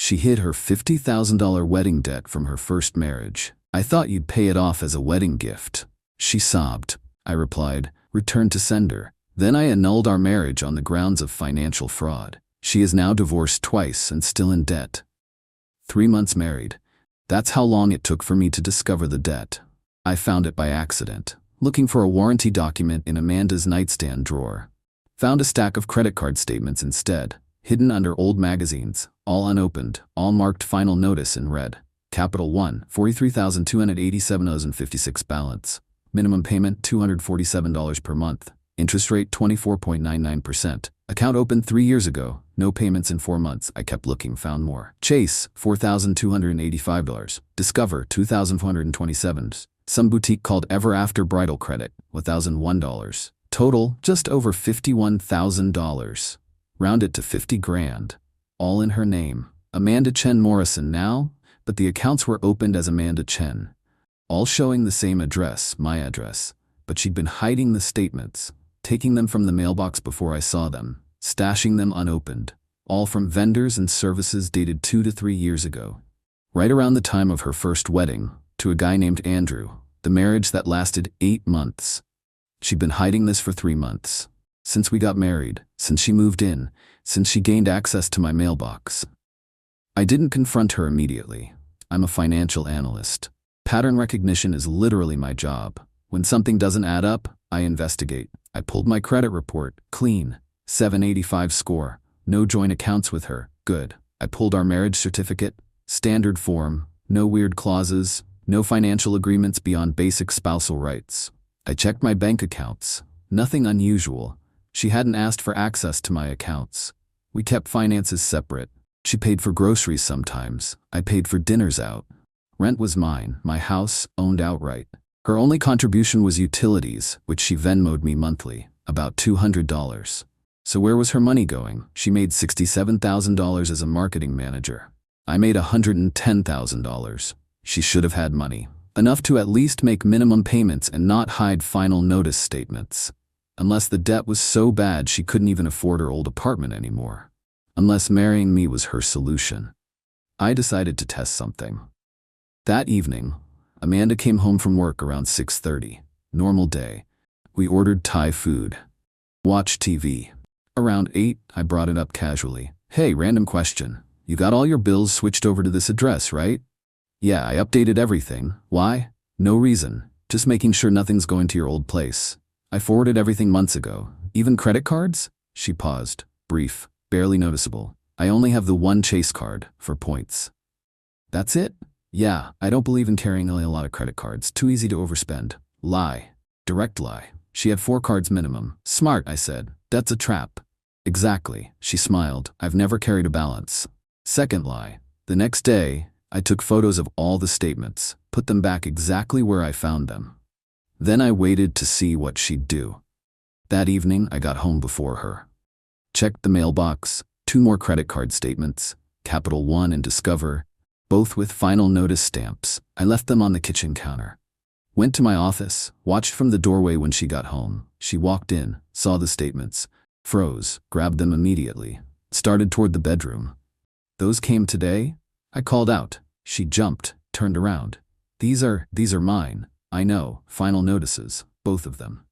She hid her $50,000 wedding debt from her first marriage. I thought you'd pay it off as a wedding gift. She sobbed. I replied, return to sender. Then I annulled our marriage on the grounds of financial fraud. She is now divorced twice and still in debt. 3 months married. That's how long it took for me to discover the debt. I found it by accident, looking for a warranty document in Amanda's nightstand drawer. Found a stack of credit card statements instead, hidden under old magazines, all unopened, all marked final notice in red. Capital 1, $43,287.56 balance. Minimum payment $247 per month. Interest rate 24.99%. Account opened 3 years ago. No payments in 4 months. I kept looking, found more. Chase, $4,285. Discover, $2,427. Some boutique called Ever After Bridal Credit, $1,001. Total, just over $51,000. Round it to 50 grand. All in her name. Amanda Chen Morrison now, but the accounts were opened as Amanda Chen. All showing the same address, my address. But she'd been hiding the statements, taking them from the mailbox before I saw them, stashing them unopened, all from vendors and services dated 2 to 3 years ago. Right around the time of her first wedding, to a guy named Andrew, the marriage that lasted 8 months. She'd been hiding this for 3 months. Since we got married, since she moved in, since she gained access to my mailbox. I didn't confront her immediately. I'm a financial analyst. Pattern recognition is literally my job. When something doesn't add up, I investigate. I pulled my credit report, clean, 785 score, no joint accounts with her, good. I pulled our marriage certificate, standard form, no weird clauses, no financial agreements beyond basic spousal rights. I checked my bank accounts, nothing unusual. She hadn't asked for access to my accounts. We kept finances separate. She paid for groceries sometimes. I paid for dinners out. Rent was mine, my house, owned outright. Her only contribution was utilities, which she Venmo'd me monthly, about $200. So where was her money going? She made $67,000 as a marketing manager. I made $110,000. She should have had money. Enough to at least make minimum payments and not hide final notice statements. Unless the debt was so bad she couldn't even afford her old apartment anymore. Unless marrying me was her solution. I decided to test something. That evening, Amanda came home from work around 6:30. Normal day. We ordered Thai food. Watched TV. Around 8, I brought it up casually. Hey, random question. You got all your bills switched over to this address, right? Yeah, I updated everything. Why? No reason. Just making sure nothing's going to your old place. I forwarded everything months ago. Even credit cards? She paused. Brief. Barely noticeable. I only have the one Chase card, for points. That's it? Yeah, I don't believe in carrying a lot of credit cards. Too easy to overspend. Lie. Direct lie. She had 4 cards minimum. Smart, I said. That's a trap. Exactly. She smiled. I've never carried a balance. Second lie. The next day, I took photos of all the statements, put them back exactly where I found them. Then I waited to see what she'd do. That evening, I got home before her. Checked the mailbox, 2 more credit card statements, Capital One and Discover, both with final notice stamps. I left them on the kitchen counter. Went to my office, watched from the doorway when she got home. She walked in, saw the statements, froze, grabbed them immediately, started toward the bedroom. Those came today? I called out. She jumped, turned around. These are mine. I know, final notices, both of them.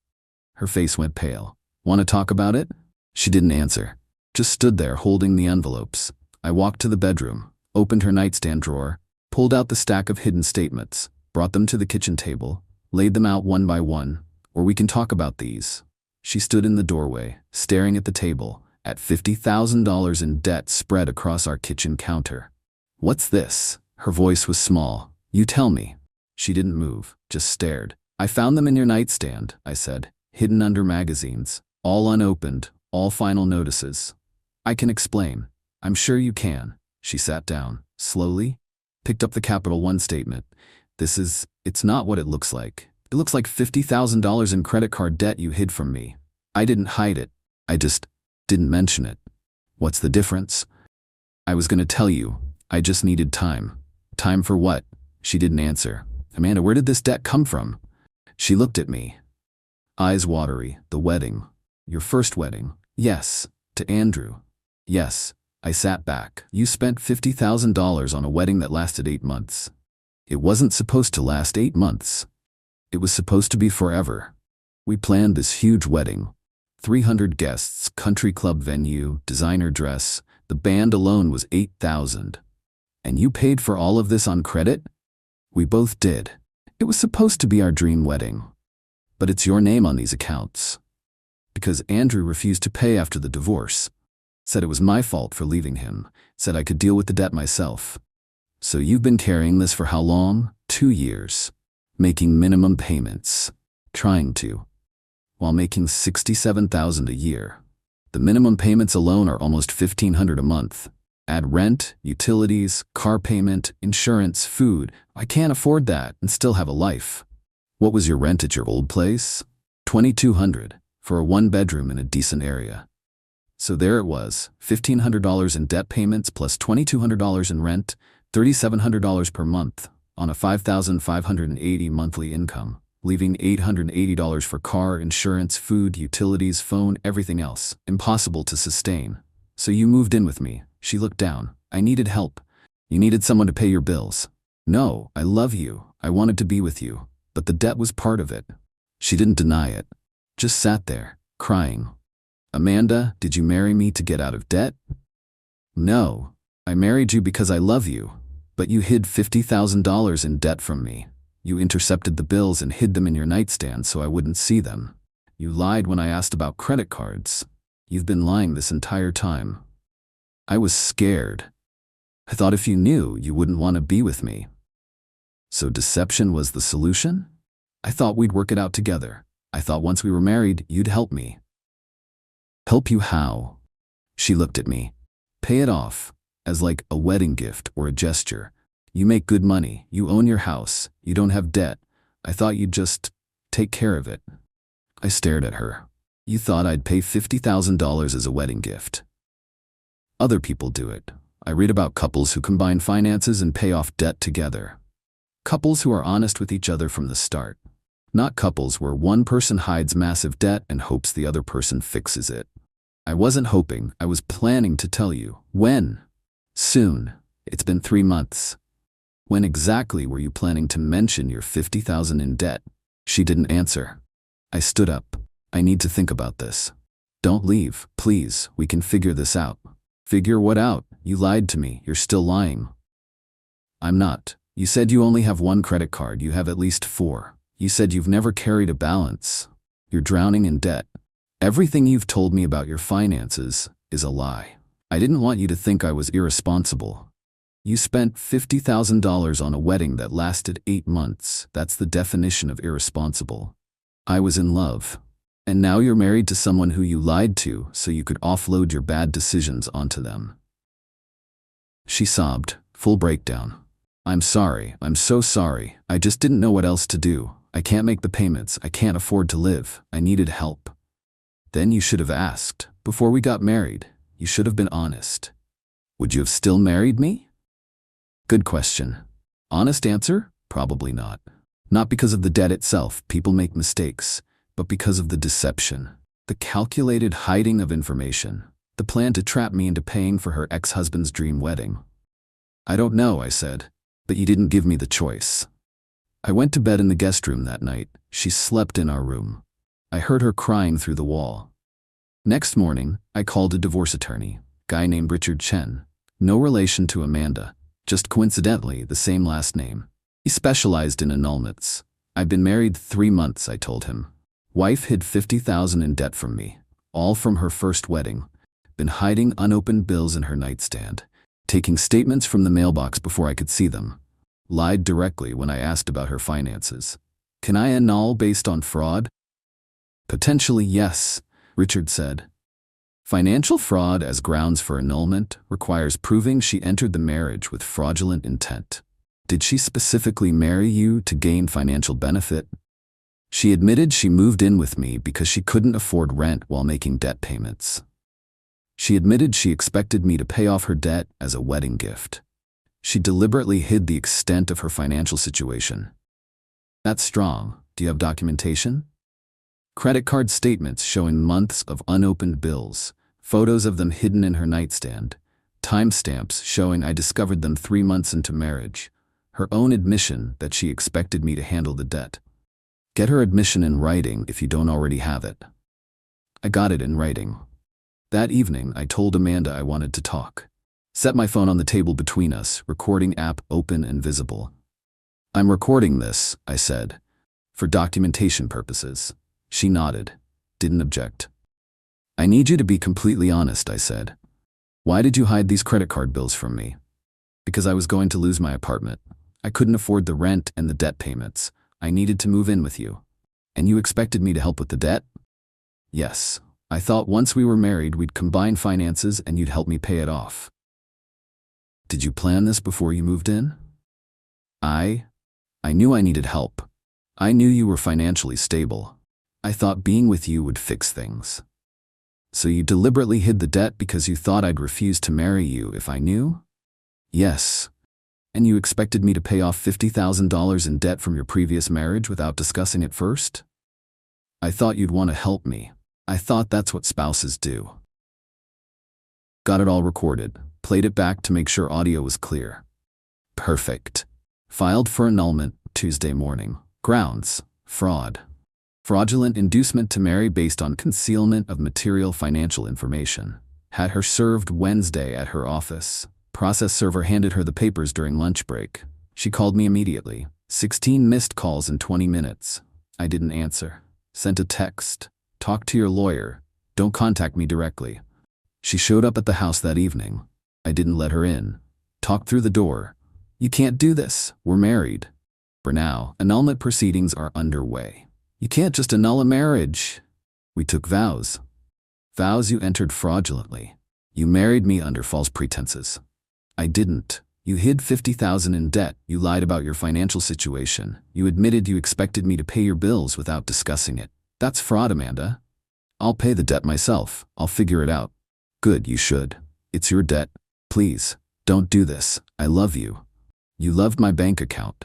Her face went pale. Want to talk about it? She didn't answer. Just stood there holding the envelopes. I walked to the bedroom, opened her nightstand drawer, pulled out the stack of hidden statements, brought them to the kitchen table, laid them out one by one, or we can talk about these. She stood in the doorway, staring at the table, at $50,000 in debt spread across our kitchen counter. What's this? Her voice was small. You tell me. She didn't move, just stared. I found them in your nightstand, I said, hidden under magazines, all unopened, all final notices. I can explain. I'm sure you can. She sat down, slowly, picked up the Capital One statement. It's not what it looks like. It looks like $50,000 in credit card debt you hid from me. I didn't hide it. I just didn't mention it. What's the difference? I was going to tell you. I just needed time. Time for what? She didn't answer. Amanda, where did this debt come from? She looked at me. Eyes watery. The wedding. Your first wedding. Yes. To Andrew. Yes. I sat back. You spent $50,000 on a wedding that lasted 8 months. It wasn't supposed to last 8 months. It was supposed to be forever. We planned this huge wedding. 300 guests, country club venue, designer dress. The band alone was $8,000. And you paid for all of this on credit? We both did. It was supposed to be our dream wedding. But it's your name on these accounts. Because Andrew refused to pay after the divorce. Said it was my fault for leaving him. Said I could deal with the debt myself. So you've been carrying this for how long? 2 years. Making minimum payments. Trying to. While making $67,000 a year. The minimum payments alone are almost $1,500 a month. Add rent, utilities, car payment, insurance, food. I can't afford that and still have a life. What was your rent at your old place? $2,200 for a 1-bedroom in a decent area. So there it was, $1,500 in debt payments plus $2,200 in rent, $3,700 per month on a $5,580 monthly income, leaving $880 for car, insurance, food, utilities, phone, everything else. Impossible to sustain. So you moved in with me. She looked down. I needed help. You needed someone to pay your bills. No, I love you. I wanted to be with you. But the debt was part of it. She didn't deny it. Just sat there, crying. Amanda, did you marry me to get out of debt? No, I married you because I love you. But you hid $50,000 in debt from me. You intercepted the bills and hid them in your nightstand so I wouldn't see them. You lied when I asked about credit cards. You've been lying this entire time. I was scared. I thought if you knew, you wouldn't want to be with me. So deception was the solution? I thought we'd work it out together. I thought once we were married, you'd help me. Help you how? She looked at me. Pay it off, as like a wedding gift or a gesture. You make good money, you own your house, you don't have debt. I thought you'd just take care of it. I stared at her. You thought I'd pay $50,000 as a wedding gift. Other people do it. I read about couples who combine finances and pay off debt together. Couples who are honest with each other from the start. Not couples where one person hides massive debt and hopes the other person fixes it. I wasn't hoping, I was planning to tell you. When? Soon. It's been 3 months. When exactly were you planning to mention your $50,000 in debt? She didn't answer. I stood up. I need to think about this. Don't leave, please, we can figure this out. Figure what out? You lied to me, you're still lying. I'm not. You said you only have 1 credit card, you have at least 4. You said you've never carried a balance. You're drowning in debt. Everything you've told me about your finances is a lie. I didn't want you to think I was irresponsible. You spent $50,000 on a wedding that lasted 8 months. That's the definition of irresponsible. I was in love. And now you're married to someone who you lied to so you could offload your bad decisions onto them. She sobbed, full breakdown. I'm sorry, I'm so sorry. I just didn't know what else to do. I can't make the payments. I can't afford to live. I needed help. Then you should have asked. Before we got married, you should have been honest. Would you have still married me? Good question. Honest answer? Probably not. Not because of the debt itself, people make mistakes, but because of the deception, the calculated hiding of information, the plan to trap me into paying for her ex-husband's dream wedding. I don't know, I said, but you didn't give me the choice. I went to bed in the guest room that night. She slept in our room. I heard her crying through the wall. Next morning, I called a divorce attorney, guy named Richard Chen. No relation to Amanda, just coincidentally the same last name. He specialized in annulments. I've been married 3 months, I told him. Wife hid $50,000 in debt from me, all from her first wedding. Been hiding unopened bills in her nightstand, taking statements from the mailbox before I could see them. Lied directly when I asked about her finances. Can I annul based on fraud? Potentially yes, Richard said. Financial fraud as grounds for annulment requires proving she entered the marriage with fraudulent intent. Did she specifically marry you to gain financial benefit? She admitted she moved in with me because she couldn't afford rent while making debt payments. She admitted she expected me to pay off her debt as a wedding gift. She deliberately hid the extent of her financial situation. That's strong. Do you have documentation? Credit card statements showing months of unopened bills, photos of them hidden in her nightstand, timestamps showing I discovered them 3 months into marriage. Her own admission that she expected me to handle the debt. Get her admission in writing if you don't already have it. I got it in writing. That evening, I told Amanda I wanted to talk. Set my phone on the table between us, recording app open and visible. I'm recording this, I said, for documentation purposes. She nodded, didn't object. I need you to be completely honest, I said. Why did you hide these credit card bills from me? Because I was going to lose my apartment. I couldn't afford the rent and the debt payments. I needed to move in with you. And you expected me to help with the debt? Yes. I thought once we were married, we'd combine finances and you'd help me pay it off. Did you plan this before you moved in? I knew I needed help. I knew you were financially stable. I thought being with you would fix things. So you deliberately hid the debt because you thought I'd refuse to marry you if I knew? Yes. And you expected me to pay off $50,000 in debt from your previous marriage without discussing it first? I thought you'd want to help me. I thought that's what spouses do. Got it all recorded. Played it back to make sure audio was clear. Perfect. Filed for annulment Tuesday morning. Grounds: fraud. Fraudulent inducement to marry based on concealment of material financial information. Had her served Wednesday at her office. Process server handed her the papers during lunch break. She called me immediately. 16 missed calls in 20 minutes. I didn't answer. Sent a text. Talk to your lawyer. Don't contact me directly. She showed up at the house that evening. I didn't let her in. Talked through the door. You can't do this. We're married. For now, annulment proceedings are underway. You can't just annul a marriage. We took vows. Vows you entered fraudulently. You married me under false pretenses. I didn't. You hid $50,000 in debt. You lied about your financial situation. You admitted you expected me to pay your bills without discussing it. That's fraud, Amanda. I'll pay the debt myself. I'll figure it out. Good, you should. It's your debt. Please, don't do this. I love you. You loved my bank account.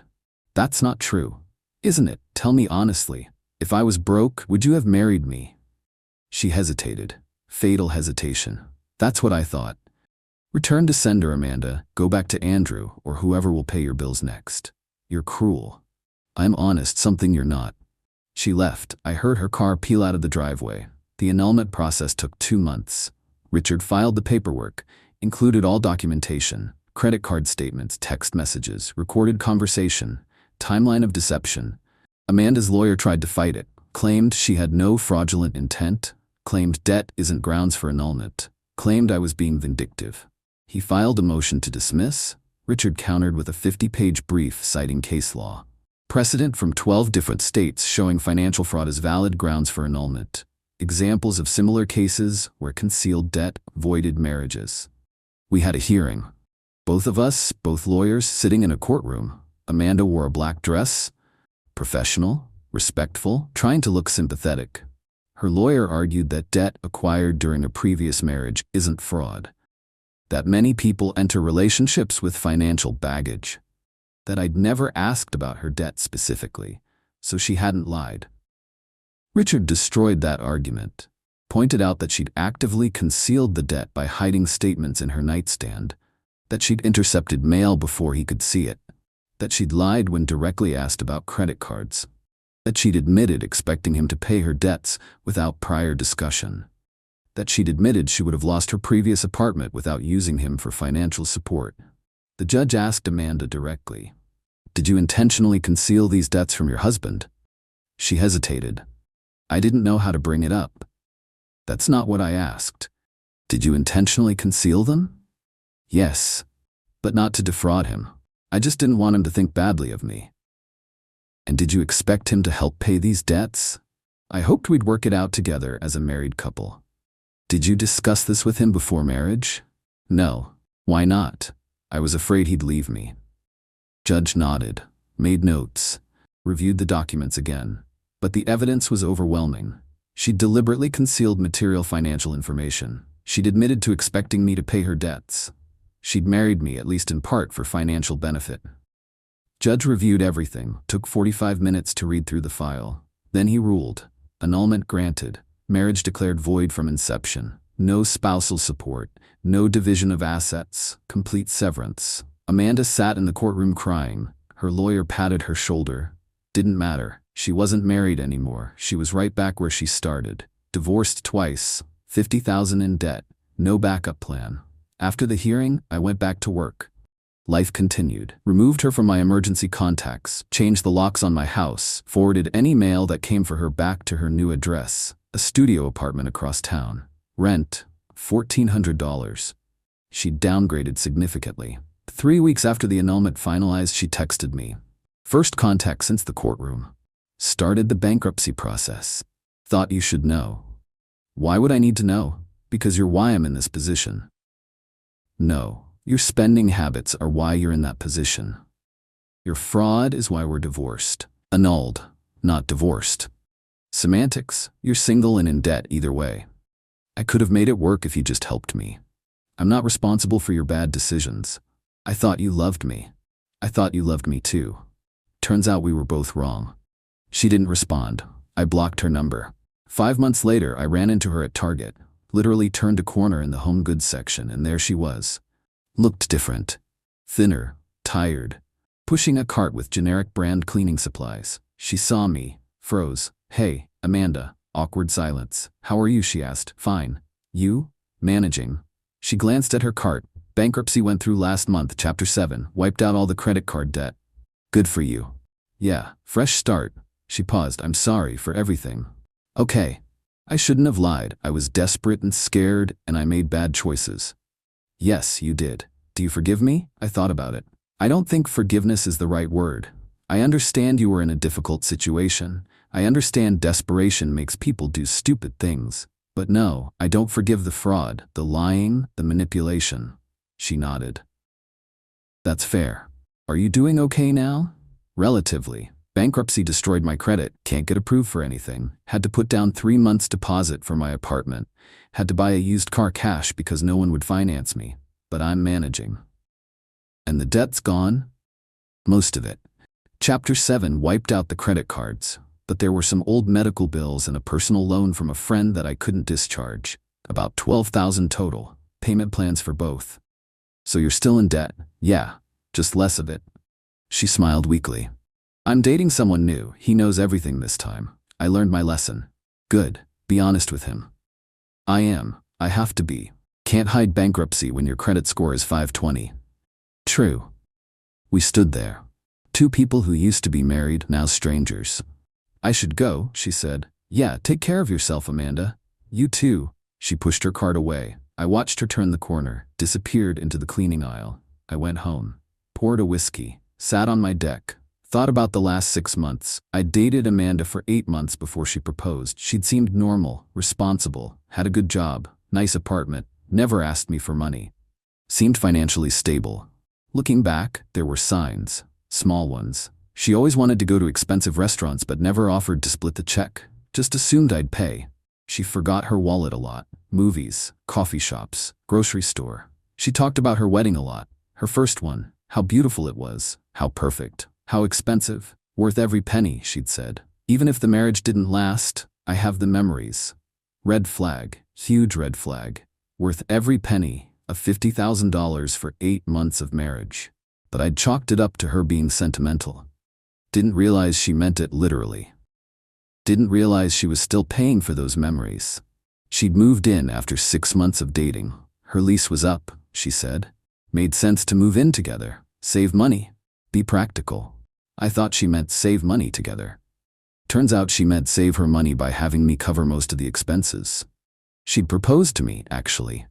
That's not true. Isn't it? Tell me honestly. If I was broke, would you have married me? She hesitated. Fatal hesitation. That's what I thought. Return to sender, Amanda. Go back to Andrew or whoever will pay your bills next. You're cruel. I'm honest, something you're not. She left. I heard her car peel out of the driveway. The annulment process took 2 months. Richard filed the paperwork, included all documentation, credit card statements, text messages, recorded conversation, timeline of deception. Amanda's lawyer tried to fight it, claimed she had no fraudulent intent, claimed debt isn't grounds for annulment, claimed I was being vindictive. He filed a motion to dismiss. Richard countered with a 50-page brief citing case law. Precedent from 12 different states showing financial fraud is valid grounds for annulment. Examples of similar cases where concealed debt voided marriages. We had a hearing. Both of us, both lawyers, sitting in a courtroom. Amanda wore a black dress. Professional, respectful, trying to look sympathetic. Her lawyer argued that debt acquired during a previous marriage isn't fraud. That many people enter relationships with financial baggage. That I'd never asked about her debt specifically, so she hadn't lied. Richard destroyed that argument, pointed out that she'd actively concealed the debt by hiding statements in her nightstand, that she'd intercepted mail before he could see it, that she'd lied when directly asked about credit cards, that she'd admitted expecting him to pay her debts without prior discussion, that she'd admitted she would have lost her previous apartment without using him for financial support. The judge asked Amanda directly, "Did you intentionally conceal these debts from your husband?" She hesitated. I didn't know how to bring it up. That's not what I asked. Did you intentionally conceal them? Yes, but not to defraud him. I just didn't want him to think badly of me. And did you expect him to help pay these debts? I hoped we'd work it out together as a married couple. Did you discuss this with him before marriage? No. Why not? I was afraid he'd leave me. Judge nodded, made notes, reviewed the documents again. But the evidence was overwhelming. She'd deliberately concealed material financial information. She'd admitted to expecting me to pay her debts. She'd married me, at least in part, for financial benefit. Judge reviewed everything, took 45 minutes to read through the file. Then he ruled. Annulment granted. Marriage declared void from inception. No spousal support, no division of assets, complete severance. Amanda sat in the courtroom crying. Her lawyer patted her shoulder. Didn't matter. She wasn't married anymore. She was right back where she started. Divorced twice, $50,000 in debt, no backup plan. After the hearing, I went back to work. Life continued. Removed her from my emergency contacts, changed the locks on my house, forwarded any mail that came for her back to her new address, a studio apartment across town. Rent, $1,400. She downgraded significantly. 3 weeks after the annulment finalized, she texted me. First contact since the courtroom. Started the bankruptcy process. Thought you should know. Why would I need to know? Because you're why I'm in this position. No, your spending habits are why you're in that position. Your fraud is why we're divorced. Annulled, not divorced. Semantics, you're single and in debt either way. I could have made it work if you just helped me. I'm not responsible for your bad decisions. I thought you loved me. I thought you loved me too. Turns out we were both wrong. She didn't respond. I blocked her number. 5 months later, I ran into her at Target, literally turned a corner in the home goods section, and there she was. Looked different. Thinner, tired, pushing a cart with generic brand cleaning supplies. She saw me, froze. Hey, Amanda. Awkward silence. How are you? She asked. Fine. You? Managing. She glanced at her cart. Bankruptcy went through last month, Chapter 7, wiped out all the credit card debt. Good for you. Yeah, fresh start. She paused. I'm sorry for everything. Okay. I shouldn't have lied. I was desperate and scared, and I made bad choices. Yes, you did. Do you forgive me? I thought about it. I don't think forgiveness is the right word. I understand you were in a difficult situation. I understand desperation makes people do stupid things. But no, I don't forgive the fraud, the lying, the manipulation. She nodded. That's fair. Are you doing okay now? Relatively. Bankruptcy destroyed my credit, can't get approved for anything, had to put down 3 months' deposit for my apartment, had to buy a used car cash because no one would finance me, but I'm managing. And the debt's gone? Most of it. Chapter 7 wiped out the credit cards, but there were some old medical bills and a personal loan from a friend that I couldn't discharge. About $12,000 total, payment plans for both. So you're still in debt? Yeah, just less of it. She smiled weakly. I'm dating someone new. He knows everything this time. I learned my lesson. Good. Be honest with him. I am. I have to be. Can't hide bankruptcy when your credit score is 520. True. We stood there. Two people who used to be married, now strangers. I should go, she said. Yeah, take care of yourself, Amanda. You too. She pushed her cart away. I watched her turn the corner, disappeared into the cleaning aisle. I went home, poured a whiskey, sat on my deck. Thought about the last 6 months. I dated Amanda for 8 months before she proposed. She'd seemed normal, responsible, had a good job, nice apartment, never asked me for money. Seemed financially stable. Looking back, there were signs, small ones. She always wanted to go to expensive restaurants but never offered to split the check. Just assumed I'd pay. She forgot her wallet a lot. Movies, coffee shops, grocery store. She talked about her wedding a lot. Her first one. How beautiful it was. How perfect. How expensive. Worth every penny, she'd said. Even if the marriage didn't last, I have the memories. Red flag. Huge red flag. Worth every penny. Of $50,000 for 8 months of marriage. But I'd chalked it up to her being sentimental. Didn't realize she meant it literally. Didn't realize she was still paying for those memories. She'd moved in after 6 months of dating. Her lease was up, she said. Made sense to move in together. Save money. Be practical. I thought she meant save money together. Turns out she meant save her money by having me cover most of the expenses. She'd proposed to me, actually.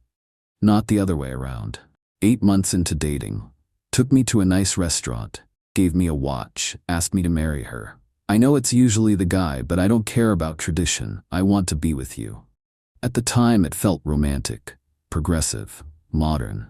Not the other way around. 8 months into dating. Took me to a nice restaurant. Gave me a watch. Asked me to marry her. I know it's usually the guy, but I don't care about tradition. I want to be with you. At the time, it felt romantic, progressive, modern.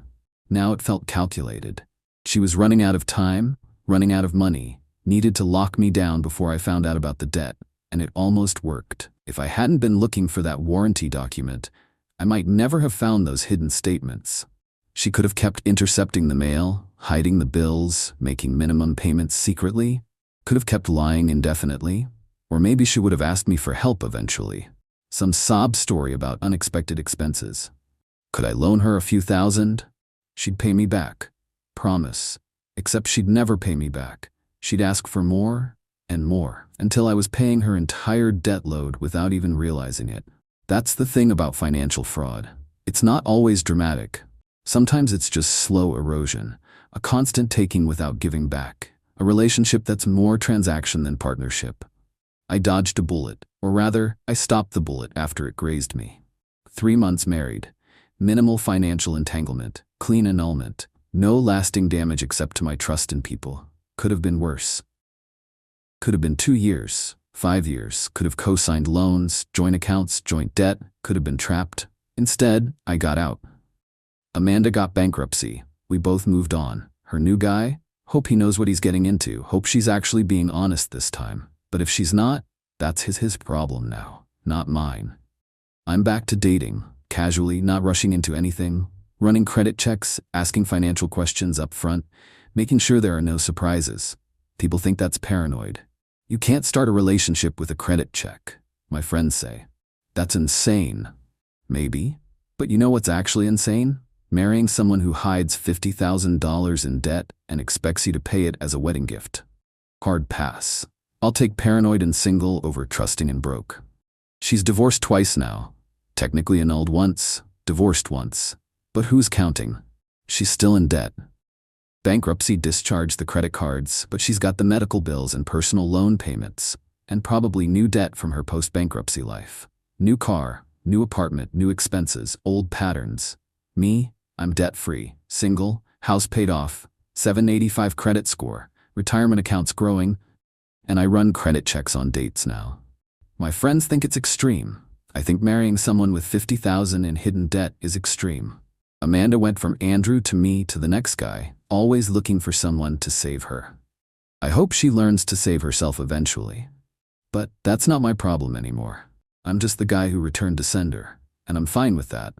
Now it felt calculated. She was running out of time, running out of money, needed to lock me down before I found out about the debt, and it almost worked. If I hadn't been looking for that warranty document, I might never have found those hidden statements. She could have kept intercepting the mail, hiding the bills, making minimum payments secretly, could have kept lying indefinitely, or maybe she would have asked me for help eventually. Some sob story about unexpected expenses. Could I loan her a few thousand? She'd pay me back. Promise. Except she'd never pay me back. She'd ask for more and more, until I was paying her entire debt load without even realizing it. That's the thing about financial fraud. It's not always dramatic. Sometimes it's just slow erosion, a constant taking without giving back, a relationship that's more transaction than partnership. I dodged a bullet, or rather, I stopped the bullet after it grazed me. 3 months married, minimal financial entanglement, clean annulment, no lasting damage except to my trust in people. Could have been worse. Could have been 2 years, 5 years, could have co-signed loans, joint accounts, joint debt, could have been trapped. Instead, I got out. Amanda got bankruptcy. We both moved on. Her new guy? Hope he knows what he's getting into. Hope she's actually being honest this time. But if she's not, that's his problem now, not mine. I'm back to dating, casually, not rushing into anything, running credit checks, asking financial questions up front, making sure there are no surprises. People think that's paranoid. You can't start a relationship with a credit check, my friends say. That's insane. Maybe. But you know what's actually insane? Marrying someone who hides $50,000 in debt and expects you to pay it as a wedding gift. Hard pass. I'll take paranoid and single over trusting and broke. She's divorced twice now. Technically annulled once, divorced once. But who's counting? She's still in debt. Bankruptcy discharged the credit cards, but she's got the medical bills and personal loan payments, and probably new debt from her post-bankruptcy life. New car, new apartment, new expenses, old patterns. Me, I'm debt-free, single, house paid off, 785 credit score, retirement accounts growing, and I run credit checks on dates now. My friends think it's extreme. I think marrying someone with $50,000 in hidden debt is extreme. Amanda went from Andrew to me to the next guy, always looking for someone to save her. I hope she learns to save herself eventually. But that's not my problem anymore. I'm just the guy who returned to sender, and I'm fine with that.